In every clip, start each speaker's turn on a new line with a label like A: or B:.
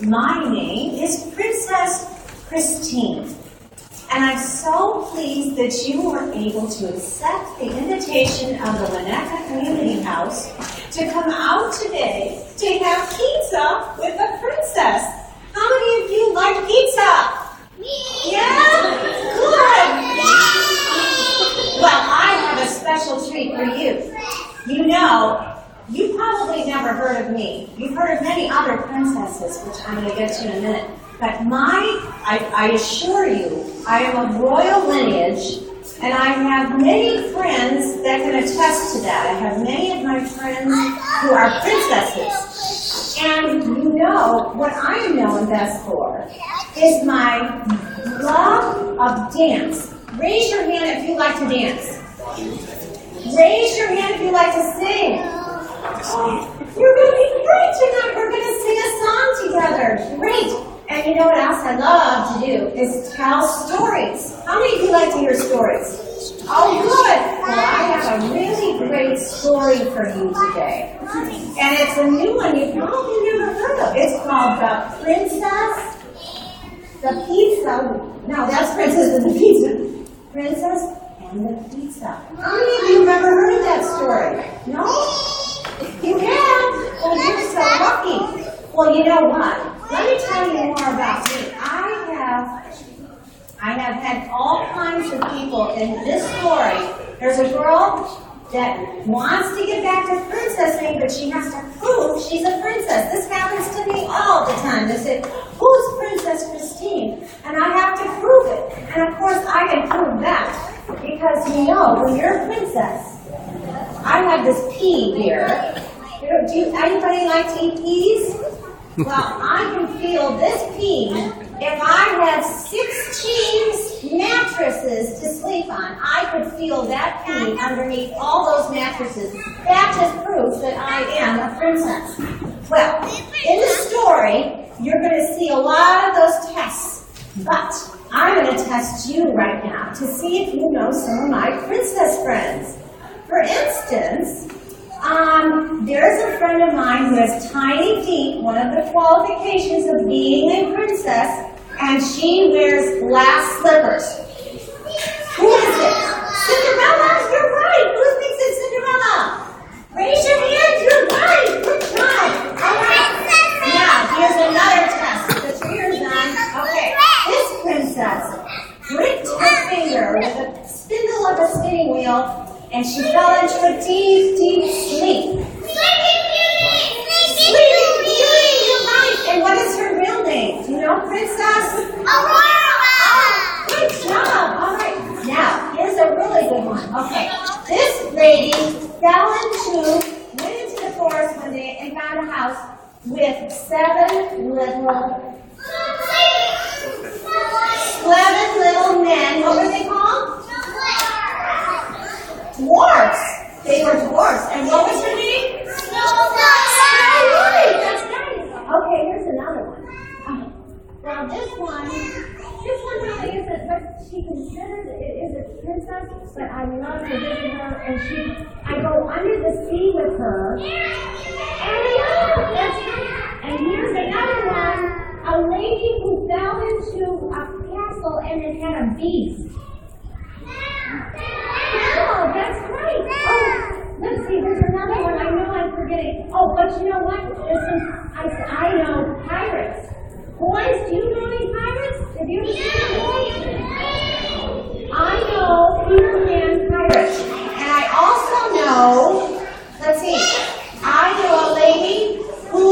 A: My name is Princess Christine, and I'm so pleased that you were able to accept the invitation of the Winnetka Community House to come out today to have pizza with the princess. How many of you like pizza? Me! Yeah? Good! Well, I have a special treat for you. You know, you probably never heard of me. You've heard of many other princesses, which I'm going to get to in a minute. But I assure you, I am of royal lineage, and I have many friends that can attest to that. I have many of my friends who are princesses. And you know, what I am known best for is my love of dance. Raise your hand if you like to dance. Raise your hand if you like to sing. You're going to be great tonight. We're going to sing a song together. Great. And you know what else I love to do is tell stories. How many of you like to hear stories? Oh, good. Well, I have a really great story for you today. And it's a new one you probably never heard of. It's called The Pizza. No, that's Princess and the Pizza. Princess and the Pizza. How many of you have ever heard of that story? No? You have? Well, you're so lucky. Well, you know what? Let me tell you more about me. I have had all kinds of people in this story. There's a girl that wants to get back to princessing, but she has to prove she's a princess. This happens to me all the time. They say, who's Princess Christine? And I have to prove it. And of course, I can prove that. Because you know, when you're a princess, I have this pea here. Anybody like to eat peas? Well, I can feel this pea. If I had 16 mattresses to sleep on, I could feel that pea underneath all those mattresses. That just proves that I am a princess. Well, in the story, you're going to see a lot of those tests. But I'm going to test you right now to see if you know some of my princess friends. For instance, there's a friend of mine who has tiny feet, one of the qualifications of being a princess, and she wears glass slippers. Who is it? Cinderella? You're right! Who thinks it's Cinderella? Raise your hand, you're right! Good job! All right. Now, here's another test. Put your ears on. Okay. This princess pricked her finger with a spindle of a spinning wheel, and she fell into a deep, deep sleep. Sleeping Beauty, you're right. And what is her real name? Do you know, Princess? Aurora! Good job. All right. Now, here's a really good one. Okay. This lady went into the forest one day and found a house with 7 little men. What were they called? Dwarfs. They were dwarfs. And what was her name? Snow White. That's nice. Okay, here's another one. Well, this one really isn't what she considers is a princess, but I love to visit her, and I go under the sea with her. And and here's another one, a lady who fell into a castle and it had a beast. Oh, that's right. Oh, let's see, there's another one. I know I'm forgetting. Oh, but you know what? I know pirates. Boys, do you know any pirates? Have you seen boys? I know Peter Pan pirates. And I also know, let's see, I know a lady who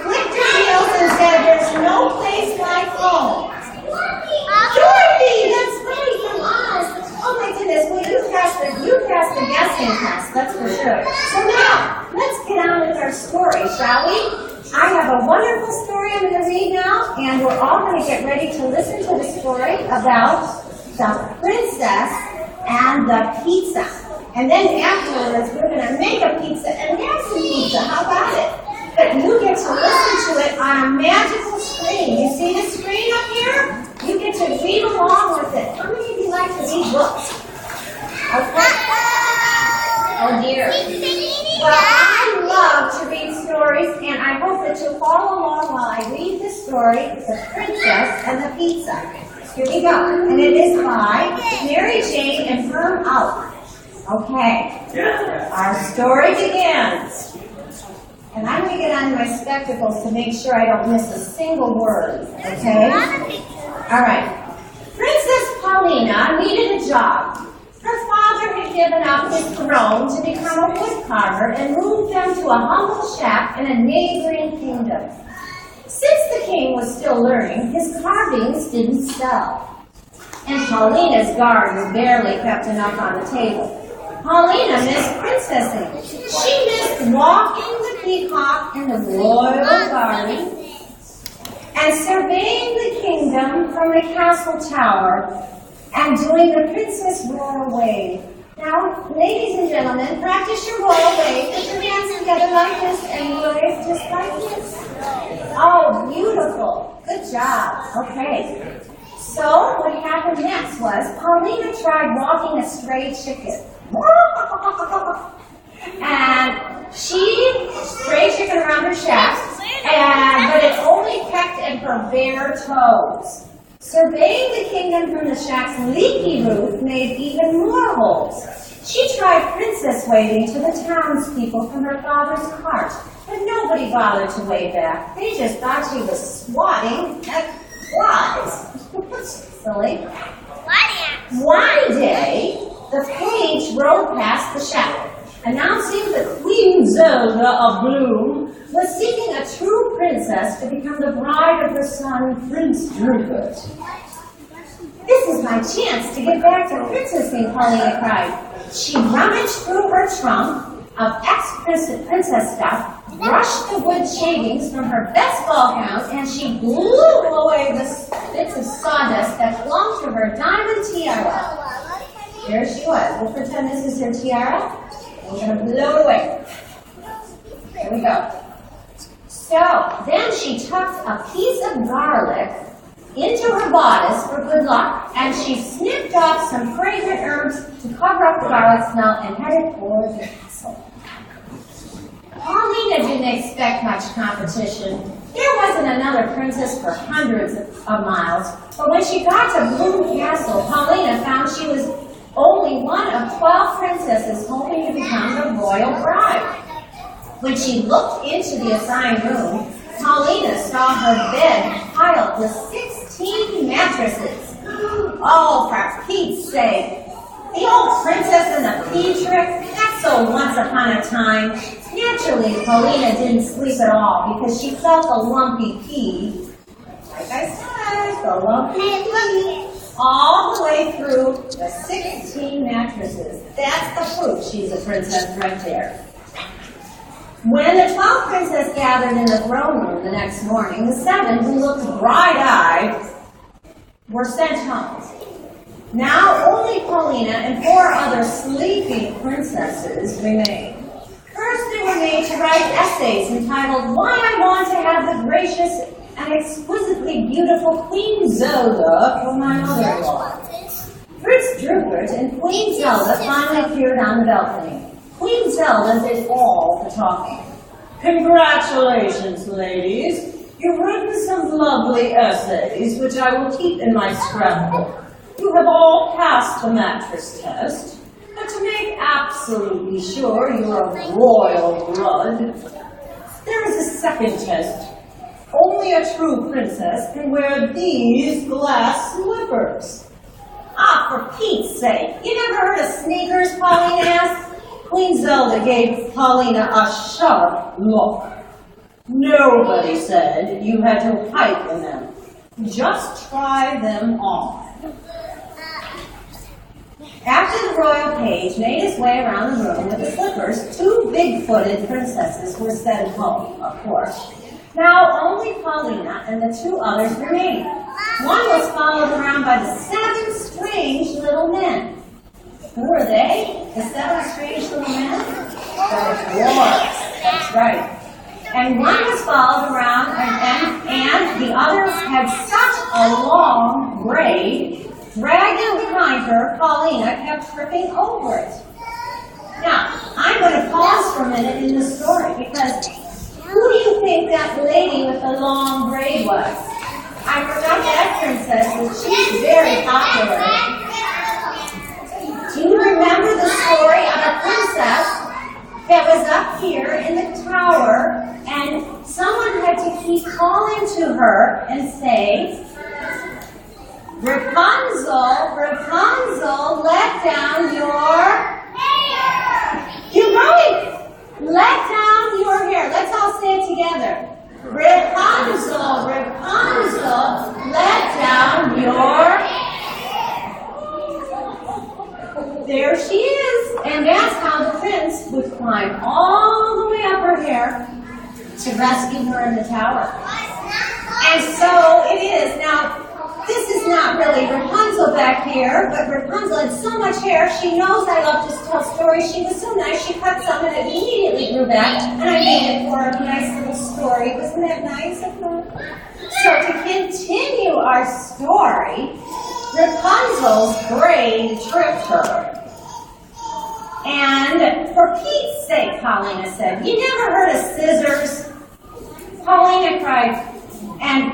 A: clicked her heels and said, there's no place like home. Dorothy, that's right, from Oz. Oh my goodness, well, all going to get ready to listen to the story about the princess and the pizza. And then afterwards, we're going to make a pizza and have some pizza. How about it? But you get to listen to it on a magical screen. You see the screen up here? You get to read along with it. How many of you like to read books? Okay. Oh dear. Well, I love to read stories, and I hope that you'll follow along while I read the story, The Princess and the Pizza. Here we go. And it is by Mary Jane and Herm Out. Okay. Our story begins. And I'm going to get on my spectacles to make sure I don't miss a single word. Okay? All right. Princess Paulina needed a job. Her father had given up his throne to become a woodcarver and moved them to a humble shack in a neighboring kingdom. Since the king was still learning, his carvings didn't sell. And Paulina's garden barely kept enough on the table. Paulina missed princessing. She missed walking the peacock in the royal garden and surveying the kingdom from the castle tower and doing the princess royal wave. Now, ladies and gentlemen, practice your royal wave. Put your hands together like this and wave just like this. Oh, beautiful. Good job. Okay. So, what happened next was Paulina tried walking a stray chicken. And she strayed chicken around her shack, but it only pecked at her bare toes. Surveying the kingdom from the shack's leaky roof made even more holes. She tried princess waving to the townspeople from her father's cart, but nobody bothered to wave back. They just thought she was swatting at flies. Silly. One day, the page rode past the shack, announcing that Queen Zelda of Bloom was seeking a true princess to become the bride of her son, Prince Rupert. This is my chance to get back to princessing, Paulina cried. She rummaged through her trunk of ex-princess stuff, brushed the wood shavings from her best ball gown, and she blew away the bits of sawdust that clung to her diamond tiara. There she was. We'll pretend this is her tiara. We're going to blow it away. There we go. So, then she tucked a piece of garlic into her bodice for good luck, and she snipped off some fragrant herbs to cover up the garlic smell and headed for the castle. Paulina didn't expect much competition. There wasn't another princess for hundreds of miles, but when she got to Bloom Castle, Paulina found she was only one of 12 princesses hoping to become the royal bride. When she looked into the assigned room, Paulina saw her bed piled with 16 mattresses. Oh, for Pete's sake. The old princess and the pea trick? That's so once upon a time. Naturally, Paulina didn't sleep at all because she felt the lumpy pea. Like I said, the lumpy pea. All the way through the 16 mattresses. That's the proof she's a princess right there. When the 12 princesses gathered in the throne room the next morning, the 7 who looked bright-eyed were sent home. Now only Paulina and 4 other sleepy princesses remained. First they were made to write essays entitled, Why I Want to Have the Gracious and Exquisitely Beautiful Queen Zelda for My Mother-in-Law. Prince Rupert and Queen Zelda finally appeared on the balcony. Queen Zelda did all the talking. Congratulations, ladies. You've written some lovely essays, which I will keep in my scrapbook. You have all passed the mattress test, but to make absolutely sure you're of royal blood, there is a second test. Only a true princess can wear these glass slippers. Ah, for Pete's sake, you never heard of sneakers, Paulina asked? Queen Zelda gave Paulina a sharp look. Nobody said you had to hike in them. Just try them on. After the royal page made his way around the room with the slippers, 2 big-footed princesses were sent home, of course. Now only Paulina and the two others remained. One was followed around by the 7 strange little men. Who were they? The 7 strange little men? The dwarfs. That's right. And one was followed around, and the others had such a long braid, dragging behind her, Paulina kept tripping over it. Now, I'm going to pause for a minute in the story, because who do you think that lady with the long braid was? I forgot that princess, but she's very popular. Do you remember the story of a princess that was up here in the tower, and someone had to keep calling to her and say, Rapunzel, Rapunzel, let down your hair. Keep going. Let down your hair. Let's all say it together. Rapunzel, Rapunzel, let down your hair. There she is. And that's how the prince would climb all the way up her hair to rescue her in the tower. And so it is. Now, this is not really Rapunzel back here, but Rapunzel had so much hair, she knows I love to tell stories. She was so nice, she cut some and it immediately grew back, and I made it for a nice little story. Wasn't that nice of her? So to continue our story, Rapunzel's braid tripped her. And for Pete's sake, Paulina said, you never heard of scissors? Paulina cried, and